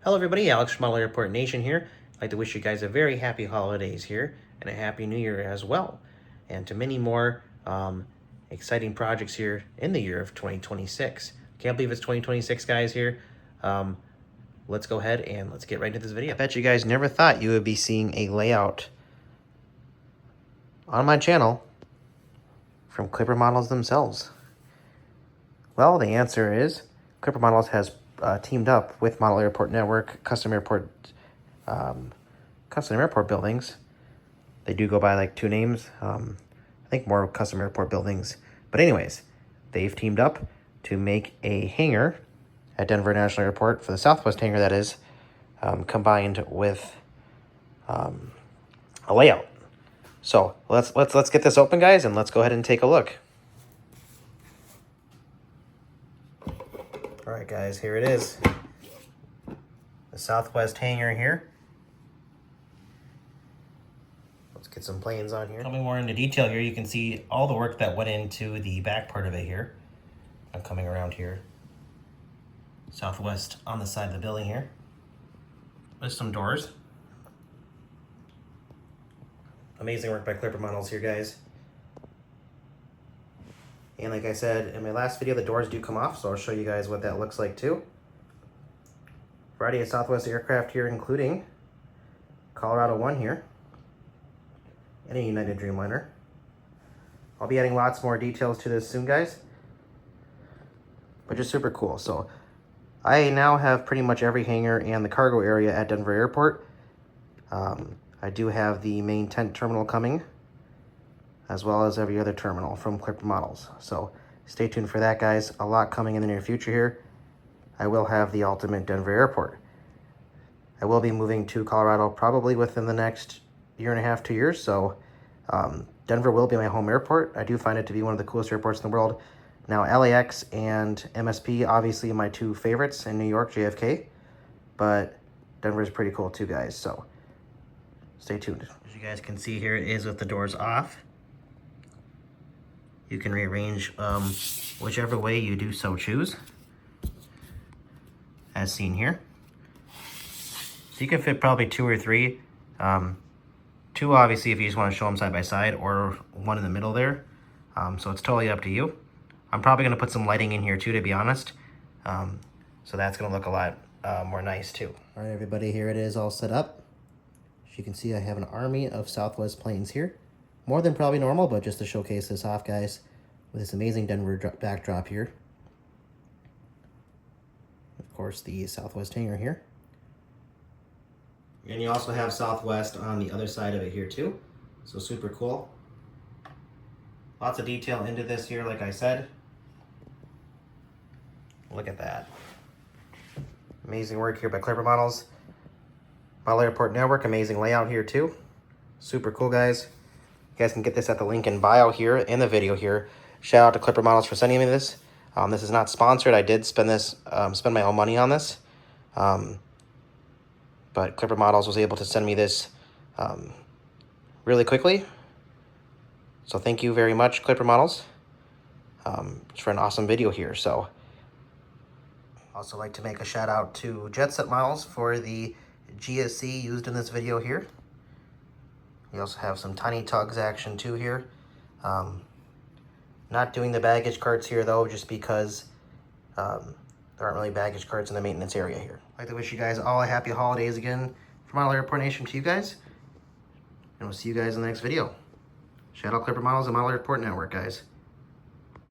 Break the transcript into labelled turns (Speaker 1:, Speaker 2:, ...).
Speaker 1: Hello everybody, Alex from Model Airport Nation here. I'd like to wish you guys a very happy holidays here and a happy new year as well. And to many more exciting projects here in the year of 2026. Can't believe it's 2026 guys here. Let's go ahead and let's get right into this video. I bet you guys never thought you would be seeing a layout on my channel from Clipper Models themselves. Well, the answer is Clipper Models has teamed up with Model Airport Network, custom airport buildings. They do go by like two names. I think more custom airport buildings. But anyways, they've teamed up to make a hangar at Denver National Airport for the Southwest hangar, that is, combined with a layout. So let's get this open, guys, and let's go ahead and take a look. All right, guys, here it is. The Southwest hangar here. Let's get some planes on here. Coming more into detail here, you can see all the work that went into the back part of it here. I'm coming around here. Southwest on the side of the building here. There's some doors. Amazing work by Clipper Models here, guys. And like I said in my last video, the doors do come off, so I'll show you guys what that looks like too. Variety of Southwest aircraft here, including Colorado 1 here, and a United Dreamliner. I'll be adding lots more details to this soon, guys, but just super cool. So I now have pretty much every hangar and the cargo area at Denver Airport. I do have the main tent terminal coming, as well as every other terminal from Clipper Models. So stay tuned for that, guys. A lot coming in the near future here. I will have the ultimate Denver Airport. I will be moving to Colorado probably within the next year and a half, 2 years. So Denver will be my home airport. I do find it to be one of the coolest airports in the world. Now LAX and MSP, obviously my two favorites in New York, JFK. But Denver is pretty cool too, guys. So stay tuned. As you guys can see here, it is with the doors off. You can rearrange whichever way you do so choose, as seen here. So you can fit probably two or three. Two, obviously, if you just want to show them side by side, or one in the middle there. So it's totally up to you. I'm probably going to put some lighting in here too, to be honest. So that's going to look a lot more nice too. All right, everybody, here it is all set up. As you can see, I have an army of Southwest planes here. More than probably normal, but just to showcase this off, guys, with this amazing Denver backdrop here. Of course, the Southwest hangar here. And you also have Southwest on the other side of it here too. So super cool. Lots of detail into this here, like I said. Look at that. Amazing work here by Clipper Models. Model Airport Network, amazing layout here too. Super cool, guys. You guys can get this at the link in bio here in the video here. Shout out to Clipper Models for sending me this. This is not sponsored. I did spend my own money on this. But Clipper Models was able to send me this really quickly. So thank you very much, Clipper Models, for an awesome video here. So also like to make a shout out to Jet Set Models for the GSC used in this video here. We also have some tiny tugs action too here. Not doing the baggage carts here though, just because there aren't really baggage carts in the maintenance area here. I'd like to wish you guys all a happy holidays again from Model Airport Nation to you guys. And we'll see you guys in the next video. Shout out Clipper Models and Model Airport Network, guys.